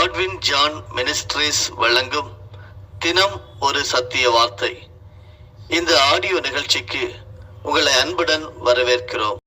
Godwin John ministries வழங்கும் தினம் ஒரு சத்திய வார்த்தை. இந்த ஆடியோ நிகழ்ச்சிக்கு உங்களை அன்புடன் வரவேற்கிறோம்.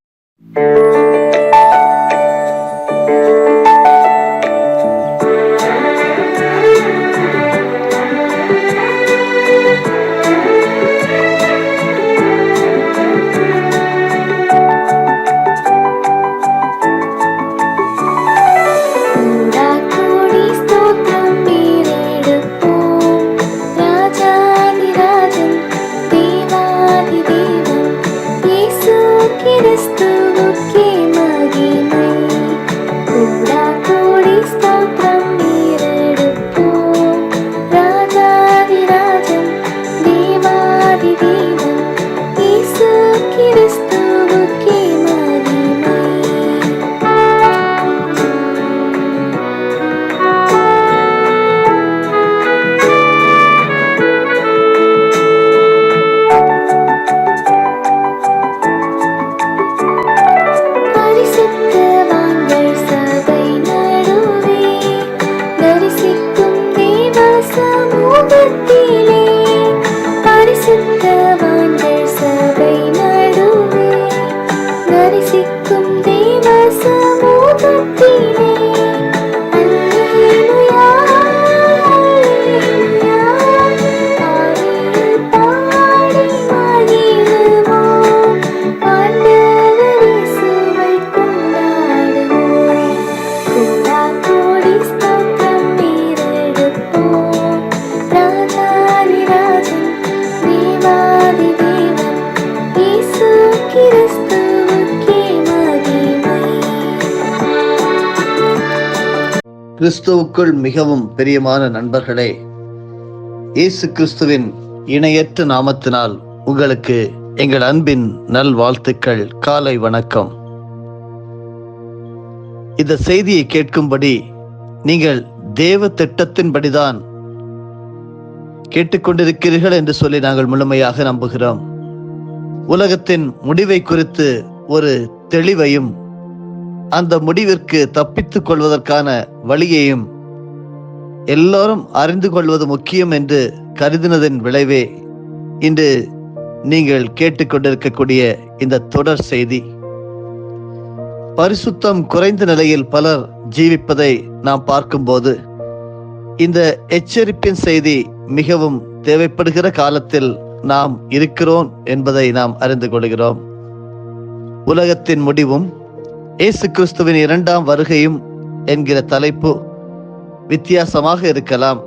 கிறிஸ்துவுக்குள் மிகவும் பிரியமான நண்பர்களே, இயேசு கிறிஸ்துவின் இணையற்ற நாமத்தினால் உங்களுக்கு எங்கள் அன்பின் நல்வாழ்த்துக்கள். காலை வணக்கம். இந்த செய்தியை கேட்கும்படி நீங்கள் தேவ திட்டத்தின்படிதான் கேட்டுக்கொண்டிருக்கிறீர்கள் என்று சொல்லி நாங்கள் முழுமையாக நம்புகிறோம். உலகத்தின் முடிவை குறித்து ஒரு தெளிவையும் அந்த முடிவிற்கு தப்பித்துக் கொள்வதற்கான வழியையும் எல்லோரும் அறிந்து கொள்வது முக்கியம் என்று கருதினதின் விளைவே இன்று நீங்கள் கேட்டுக்கொண்டிருக்கக்கூடிய இந்த தொடர் செய்தி. பரிசுத்தம் குறைந்த நிலையில் பலர் ஜீவிப்பதை நாம் பார்க்கும்போது இந்த எச்சரிப்பின் செய்தி மிகவும் தேவைப்படுகிற காலத்தில் நாம் இருக்கிறோம் என்பதை நாம் அறிந்து கொள்கிறோம். உலகத்தின் முடிவும் இயேசு கிறிஸ்துவின் இரண்டாம் வருகையும் என்கிற தலைப்பு வித்தியாசமாக இருக்கலாம்.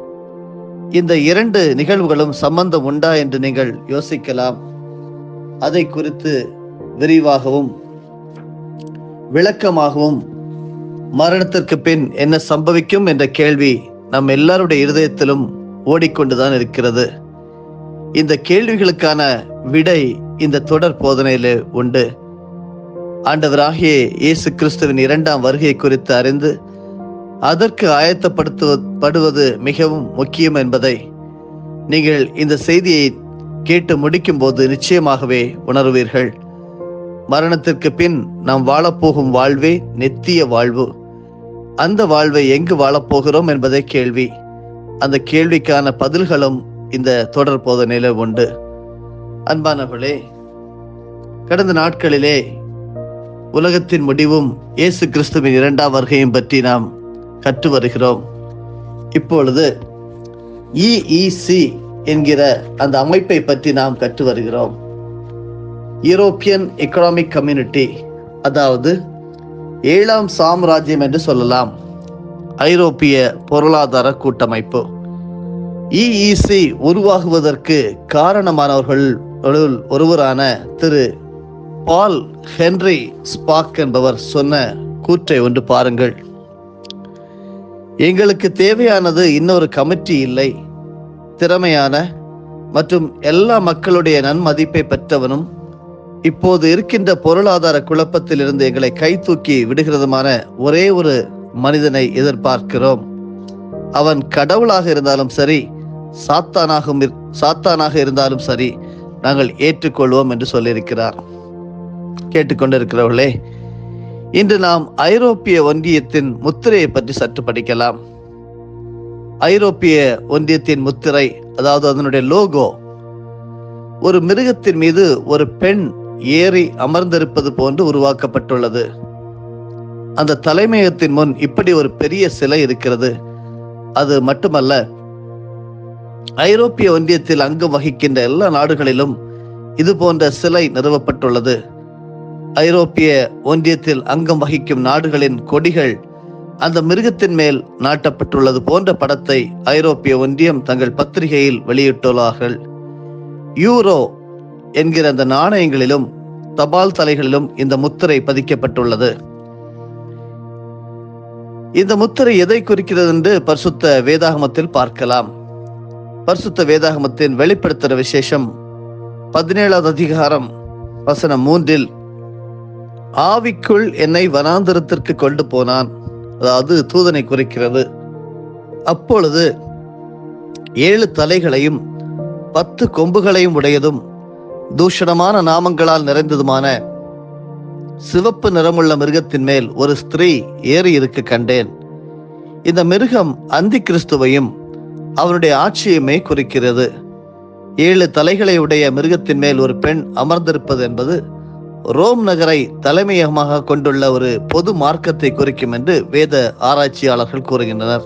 இந்த இரண்டு நிகழ்வுகளும் சம்பந்தம் உண்டா என்று நீங்கள் யோசிக்கலாம். அதை குறித்து விரிவாகவும் விளக்கமாகவும் மரணத்திற்கு பின் என்ன சம்பவிக்கும் என்ற கேள்வி நம் எல்லாருடைய இருதயத்திலும் ஓடிக்கொண்டுதான் இருக்கிறது. இந்த கேள்விகளுக்கான விடை இந்த தொடர் போதனையிலே உண்டு. ஆண்டவராகிய இயேசு கிறிஸ்துவின் இரண்டாம் வருகை குறித்து அறிந்து அதற்கு ஆயத்தப்படுத்துவது மிகவும் முக்கியம் என்பதை நீங்கள் இந்த செய்தியை கேட்டு முடிக்கும் போது நிச்சயமாகவே உணர்வீர்கள். மரணத்திற்கு பின் நாம் வாழப்போகும் வாழ்வே நித்திய வாழ்வு. அந்த வாழ்வை எங்கு வாழப்போகிறோம் என்பதை கேள்வி. அந்த கேள்விக்கான பதில்களும் இந்த தொடர் போதனையில உண்டு. அன்பானவர்களே, கடந்த நாட்களிலே உலகத்தின் முடிவும் இயேசு கிறிஸ்துவின் இரண்டாம் வருகையும் பற்றி நாம் கற்று வருகிறோம். இப்பொழுது EEC என்கிற அந்த அமைப்பை பற்றி நாம் கற்று வருகிறோம். யூரோப்பியன் எக்கனாமிக் கம்யூனிட்டி, அதாவது 7ஆம் சாம்ராஜ்யம் என்று சொல்லலாம், ஐரோப்பிய பொருளாதார கூட்டமைப்பு. EEC உருவாகுவதற்கு காரணமானவர்களுள் ஒருவரான திரு பால் ஹென்றி ஸ்பாக் என்பவர் சொன்ன கூற்றை ஒன்று பாருங்கள். எங்களுக்கு தேவையானது இன்னொரு கமிட்டி இல்லை, திறமையான மற்றும் எல்லா மக்களுடைய நன்மதிப்பை பெற்றவனும் இப்போது இருக்கின்ற பொருளாதார குழப்பத்தில் இருந்து எங்களை கை தூக்கி விடுகிறதுமான ஒரே ஒரு மனிதனை எதிர்பார்க்கிறோம். அவன் கடவுளாக இருந்தாலும் சரி, சாத்தானாக இருந்தாலும் சரி, நாங்கள் ஏற்றுக்கொள்வோம் என்று சொல்லியிருக்கிறார். ஐரோப்பிய ஒன்றியத்தின் முத்திரை, அதாவது அதனுடைய லோகோ, ஒரு மிருகத்தின் மீது ஒரு பெண் ஏறி அமர்ந்திருப்பது போன்று உருவாக்கப்பட்டுள்ளது. அந்த தலைமையகத்தின் முன் இப்படி ஒரு பெரிய சிலை இருக்கிறது. அது மட்டுமல்ல, ஐரோப்பிய ஒன்றியத்தில் அங்கம் வகிக்கின்ற எல்லா நாடுகளிலும் இது போன்ற சிலை நிறுவப்பட்டுள்ளது. ஐரோப்பிய ஒன்றியத்தில் அங்கம் வகிக்கும் நாடுகளின் கொடிகள் அந்த மிருகத்தின் மேல் நாட்டப்பட்டுள்ளது போன்ற படத்தை ஐரோப்பிய ஒன்றியம் தங்கள் பத்திரிகையில் வெளியிட்டுள்ளார்கள். யூரோ என்கிற அந்த நாணயங்களிலும் தபால் தலைகளிலும் இந்த முத்திரை பதிக்கப்பட்டுள்ளது. இந்த முத்திரை எதை குறிக்கிறது என்று பரிசுத்த வேதாகமத்தில் பார்க்கலாம். பரிசுத்த வேதாகமத்தின் வெளிப்படுத்துகிற விசேஷம் 17வது அதிகாரம் வசனம் 3 ஆவிக்குள் என்னை வனாந்தரத்திற்கு கொண்டு போனான், அதாவது தூதனை குறிக்கிறது. அப்பொழுது 7 தலைகளையும் 10 கொம்புகளையும் உடையதும் தூஷணமான நாமங்களால் நிறைந்ததுமான சிவப்பு நிறமுள்ள மிருகத்தின் மேல் ஒரு ஸ்திரீ ஏறி இருக்க கண்டேன். இந்த மிருகம் அந்தி கிறிஸ்துவையும் அவனுடைய ஆட்சியுமே குறிக்கிறது. 7 தலைகளை உடைய மிருகத்தின் மேல் ஒரு பெண் அமர்ந்திருப்பது என்பது ரோம் நகரை தலைமையகமாக கொண்டுள்ள ஒரு பொது மார்க்கத்தை குறிக்கும் என்று வேத ஆராய்ச்சியாளர்கள் கூறுகின்றனர்.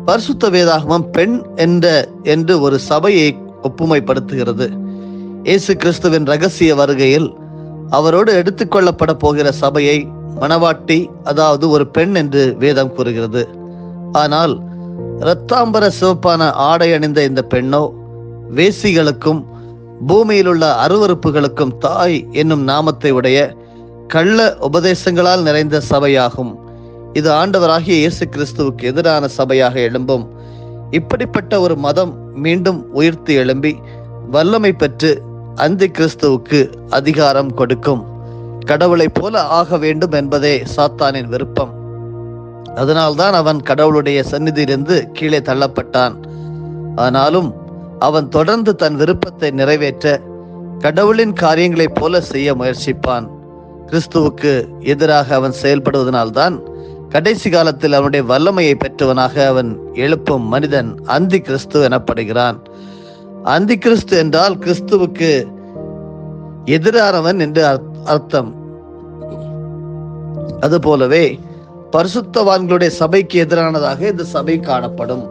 பரிசுத்த வேதாகமம் பெண் என்று ஒரு சபையை ஒப்புமைப்படுத்துகிறது. இயேசு கிறிஸ்துவின் இரகசிய வருகையில் அவரோடு எடுத்துக்கொள்ளப்பட போகிற சபையை மணவாட்டி, அதாவது ஒரு பெண் என்று வேதம் கூறுகிறது. ஆனால் இரத்தாம்பர சிவப்பான ஆடை அணிந்த இந்த பெண்ணோ வேசிகளுக்கும் பூமியில் உள்ள அருவருப்புகளுக்கும் தாய் என்னும் நாமத்தை உடைய கள்ள உபதேசங்களால் நிறைந்த சபையாகும். இது ஆண்டவராகிய இயேசு கிறிஸ்துவுக்கு எதிரான சபையாக எழும்பும். இப்படிப்பட்ட ஒரு மதம் மீண்டும் உயிர்த்து எழும்பி வல்லமை பெற்று அந்தி கிறிஸ்துவுக்கு அதிகாரம் கொடுக்கும். கடவுளை போல ஆக வேண்டும் என்பதே சாத்தானின் விருப்பம். அதனால்தான் அவன் கடவுளுடைய சந்நிதியிலிருந்து கீழே தள்ளப்பட்டான். ஆனாலும் அவன் தொடர்ந்து தன் விருப்பத்தை நிறைவேற்ற கடவுளின் காரியங்களைப் போல செய்ய முயற்சிப்பான். கிறிஸ்துவுக்கு எதிராக அவன் செயல்படுவதனால்தான் கடைசி காலத்தில் அவனுடைய வல்லமையை பெற்றவனாக அவன் எழுப்பும் மனிதன் அந்தி கிறிஸ்து எனப்படுகிறான். அந்தி கிறிஸ்து என்றால் கிறிஸ்துவுக்கு எதிரானவன் என்று அர்த்தம். அதுபோலவே பரிசுத்தவான்களுடைய சபைக்கு எதிரானதாக இந்த சபை காணப்படும்.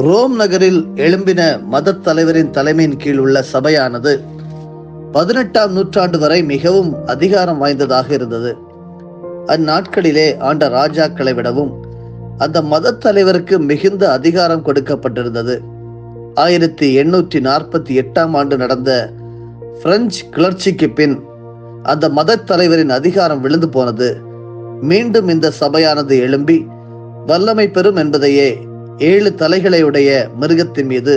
ரோம் நகரில் எழும்பின மத தலைவரின் தலைமையின் கீழ் உள்ள சபையானது 18ஆம் நூற்றாண்டு வரை மிகவும் அதிகாரம் வாய்ந்ததாக இருந்தது. அந்நாட்களிலே ஆண்ட ராஜாக்களை விடவும் அந்த மத தலைவருக்கு மிகுந்த அதிகாரம் கொடுக்கப்பட்டிருந்தது. 1848ஆம் ஆண்டு நடந்த பிரெஞ்சு கிளர்ச்சிக்கு பின் அந்த மத தலைவரின் அதிகாரம் விழுந்து போனது. மீண்டும் இந்த சபையானது எழும்பி வல்லமை பெறும் என்பதையே 7 தலைகளை உடைய மிருகத்தின் மீது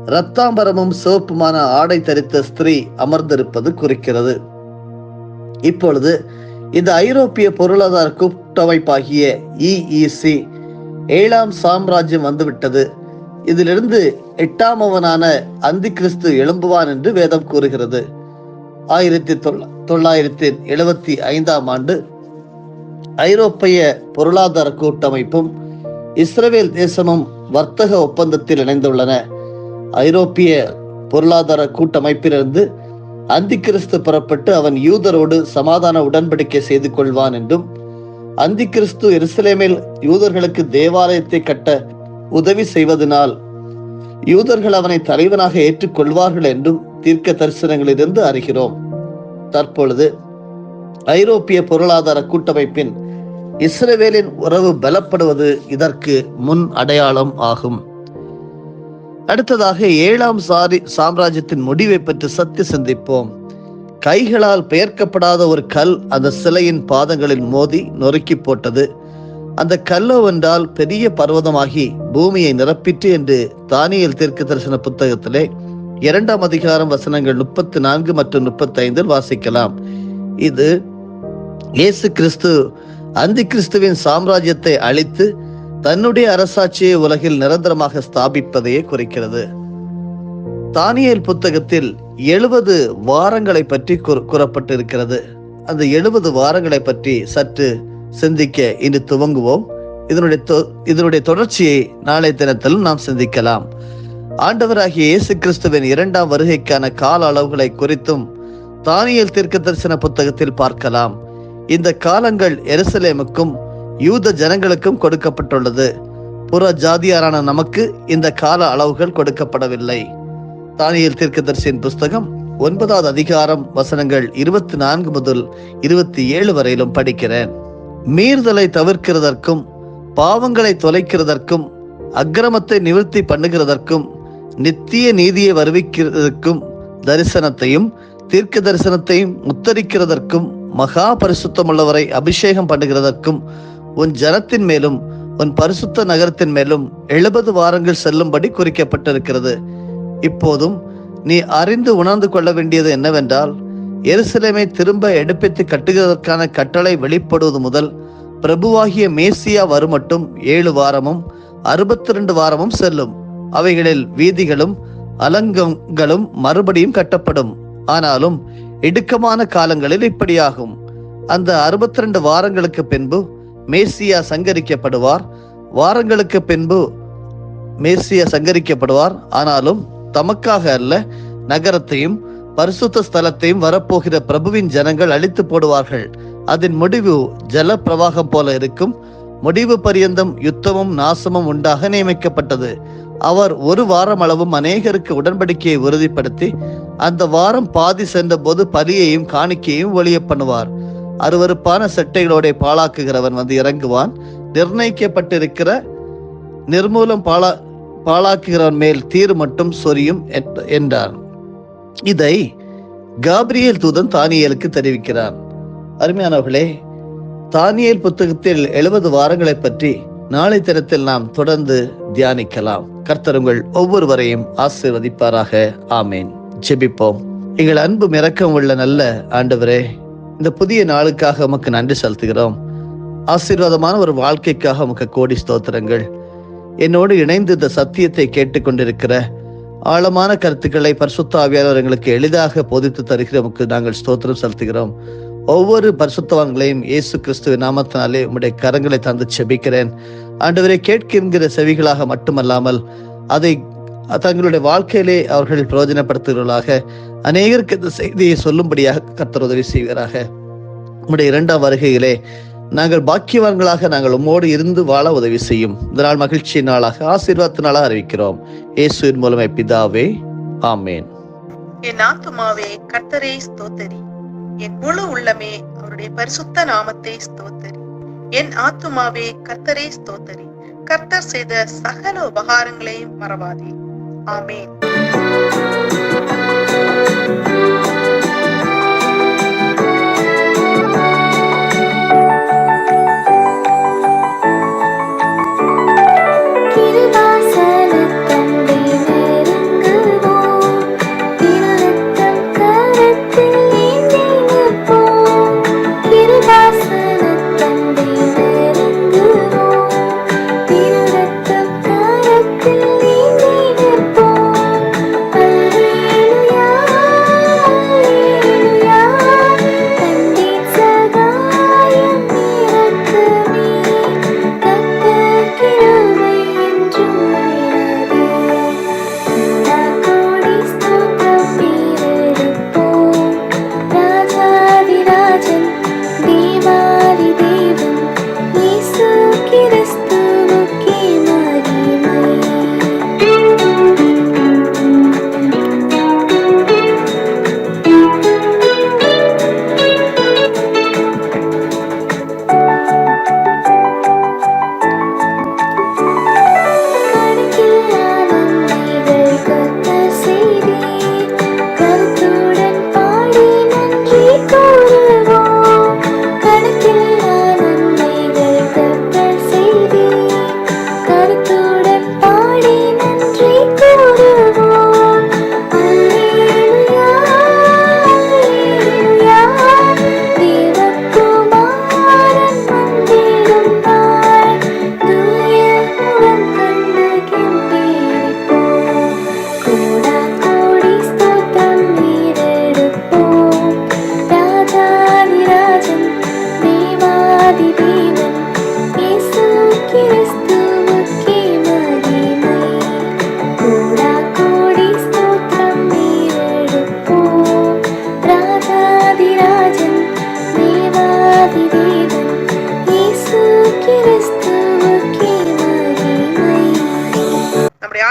இரத்தாம்பரமும் சிவப்புமான ஆடை தரித்த ஸ்திரீ அமர்ந்திருப்பது குறிக்கிறது. இப்பொழுது இந்த ஐரோப்பிய பொருளாதார கூட்டமைப்பாகிய EEC 7ஆம் சாம்ராஜ்யம் வந்துவிட்டது. இதிலிருந்து 8ஆமவனான அந்தி கிறிஸ்து எழும்புவான் என்று வேதம் கூறுகிறது. 1975ஆம் ஆண்டு ஐரோப்பிய பொருளாதார கூட்டமைப்பும் இஸ்ரவேல் தேசமும் வர்த்தக ஒப்பந்தத்தில் இணைந்துள்ளன. ஐரோப்பிய பொருளாதார கூட்டமைப்பிலிருந்து அந்தி கிறிஸ்து புறப்பட்டு அவன் யூதரோடு சமாதான உடன்படிக்கை செய்து கொள்வான் என்றும், அந்தி கிறிஸ்து எருசலேமில் யூதர்களுக்கு தேவாலயத்தை கட்ட உதவி செய்வதனால் யூதர்கள் அவனை தலைவனாக ஏற்றுக்கொள்வார்கள் என்றும் தீர்க்க தரிசனங்களிலிருந்து அறிகிறோம். தற்பொழுது ஐரோப்பிய பொருளாதார கூட்டமைப்பின் இஸ்ரவேலின் உறவு பலப்படுவது இதற்கு முன் அடையாளம் ஆகும். அடுத்ததாக 7ஆம் சாம்ராஜ்யத்தின் முடிவை பற்றி சற்று சிந்திப்போம். கைகளால் பெயர்க்கப்படாத ஒரு கல் அந்த சிலையின் பாதங்களில் மோதி நொறுக்கி போட்டது. அந்த கல்லோ என்றால் பெரிய பர்வதமாகி பூமியை நிரப்பிற்று என்று தானியேல் தீர்க்க தரிசன புத்தகத்திலே 2ஆம் அதிகாரம் வசனங்கள் 34 மற்றும் 35 வாசிக்கலாம். இது இயேசு கிறிஸ்து அந்தி கிறிஸ்துவின் சாம்ராஜ்யத்தை அழித்து தன்னுடைய அரசாட்சியை உலகில் நிரந்தரமாக ஸ்தாபிப்பதையே குறிக்கிறது. தானியேல் புத்தகத்தில் 70 வாரங்களை பற்றி கூறப்பட்டிருக்கிறது. அந்த 70 வாரங்களை பற்றி சற்று சிந்திக்க இன்று துவங்குவோம். இதனுடைய தொடர்ச்சியை நாளைய தினத்திலும் நாம் சிந்திக்கலாம். ஆண்டவராகிய இயேசு கிறிஸ்துவின் 2ஆம் வருகைக்கான கால அளவுகளை குறித்தும் தானியேல் தீர்க்கதரிசன புத்தகத்தில் பார்க்கலாம். இந்த காலங்கள் எருசலேமுக்கும் யூத ஜனங்களுக்கும் கொடுக்கப்பட்டுள்ளது. புற ஜாதியாரான நமக்கு இந்த கால அளவுகள் கொடுக்கப்படவில்லை. தானியேல் தீர்க்கதரிசியின் புஸ்தகம் 9வது அதிகாரம் வசனங்கள் 24 முதல் 27 வரையிலும் படிக்கிறேன். மீறுதலை தவிர்க்கிறதற்கும், பாவங்களை தொலைக்கிறதற்கும், அக்கிரமத்தை நிவர்த்தி பண்ணுகிறதற்கும், நித்திய நீதியை வருவிக்கிறதற்கும், தரிசனத்தையும் தீர்க்க தரிசனத்தையும் முத்தரிக்கிறதற்கும், மகா பரிசுத்தமுள்ளவரை அபிஷேகம் பண்ணுகிறதற்கும், உன் ஜனத்தின் மேலும் உன் பரிசுத்த நகரத்தின் மேலும் 70 வாரங்கள் செல்லும்படி குறிக்கப்பட்டிருக்கிறது. இப்போதும் நீ அறிந்து உணர்ந்து கொள்ள வேண்டியது என்னவென்றால், எருசலேமை திரும்ப எடுப்பித்து கட்டுகிறதற்கான கட்டளை வெளிப்படுவது முதல் பிரபுவாகிய மேசியா வருமட்டும் 7 வாரமும் 62 வாரமும் செல்லும். அவைகளில் வீதிகளும் அலங்கங்களும் மறுபடியும் கட்டப்படும். ஆனாலும் இடுக்கமான காலங்களில் இப்படியாகும். அந்த 62 வாரங்களுக்கு பின்பு மேசியா சங்கரிக்கப்படுவார். வாரங்களுக்கு பின்பு மேசியா சங்கரிக்கப்படுவார். ஆனாலும் தமக்காக அல்ல, நகரத்தையும் பரிசுத்த ஸ்தலத்தையும் வரப்போகிற பிரபுவின் ஜனங்கள் அழித்து போடுவார்கள். அதன் முடிவு ஜல பிரவாகம் போல இருக்கும். முடிவு பரியந்தம் யுத்தமும் நாசமும் உண்டாக நியமிக்கப்பட்டது. அவர் 1 வாரம் அளவும் அநேகருக்கு உடன்படிக்கையை உறுதிப்படுத்தி அந்த வாரம் பாதி சென்ற போது பலியையும் காணிக்கையும் ஒழிய பண்ணுவார். அருவருப்பான செட்டைகளோட பாழாக்குகிறவன் வந்து இறங்குவான். நிர்ணயிக்கப்பட்டிருக்கிற நிர்மூலம் பாழாக்குகிறவன் மேல் தீர் மட்டும் சொரியும் என்றார். இதை காபிரியேல் தூதன் தானியேலுக்கு தெரிவிக்கிறார். அருமையானவர்களே, தானியேல் புத்தகத்தில் 70 வாரங்களை பற்றி நாளை தினத்தில் நாம் தொடர்ந்து தியானிக்கலாம். கர்த்தர் உங்கள் ஒவ்வொருவரையும் ஆசீர்வதிப்பாராக. ஆமேன். ஜெபிப்போம். எங்கள் அன்பு இரக்கம் உள்ள நல்ல ஆண்டவரே, இந்த புதிய நாளுக்காக உமக்கு நன்றி செலுத்துகிறோம். ஆசீர்வாதமான ஒரு வாழ்க்கைக்காக உமக்கு கோடி ஸ்தோத்திரங்கள். என்னோடு இணைந்து இந்த சத்தியத்தை கேட்டுக்கொண்டிருக்கிற ஆழமான கருத்துக்களை பரிசுத்த ஆவியானவர் எங்களுக்கு எளிதாக போதித்து தருகிற உமக்கு நாங்கள் ஸ்தோத்திரம் செலுத்துகிறோம். ஒவ்வொரு பரிசுத்தவான்களையும் இயேசு கிறிஸ்துவின் நாமத்தினாலே உம்முடைய கரங்களை தந்து செபிக்கிறேன். ஆண்டவரை கேட்கின்ற செவிகளாக மட்டுமல்லாமல் அதை தங்களுடைய வாழ்க்கையிலே அவர்கள் பிரயோஜனப்படுத்துகிறவர்களாக அநேகருக்கு இந்த செய்தியை சொல்லும்படியாக கர்த்தர் உதவி செய்வீராக. உம்முடைய 2ஆம் வருகையிலே நாங்கள் பாக்கியவான்களாக நாங்கள் உம்மோடு இருந்து வாழ உதவி செய்யும். இந்த நாள் மகிழ்ச்சி நாளாக, ஆசீர்வாதத்தினால அறிவிக்கிறோம். இயேசுவின் மூலமே பிதாவே, ஆமேன். என் ஆத்துமாவே கர்த்தரை ஸ்தோத்தரி, என் முழு உள்ளமே அவருடைய பரிசுத்த நாமத்தை ஸ்தோத்தரி. என் ஆத்துமாவே கர்த்தரை ஸ்தோத்தரி, கர்த்தர் செய்த சகல உபகாரங்களையும் மறவாதே. ஆமேன்.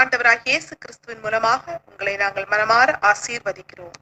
ஆண்டவராகிய இயேசு கிறிஸ்துவின் மூலமாக உங்களை நாங்கள் மனமாற ஆசீர்வதிக்கிறோம்.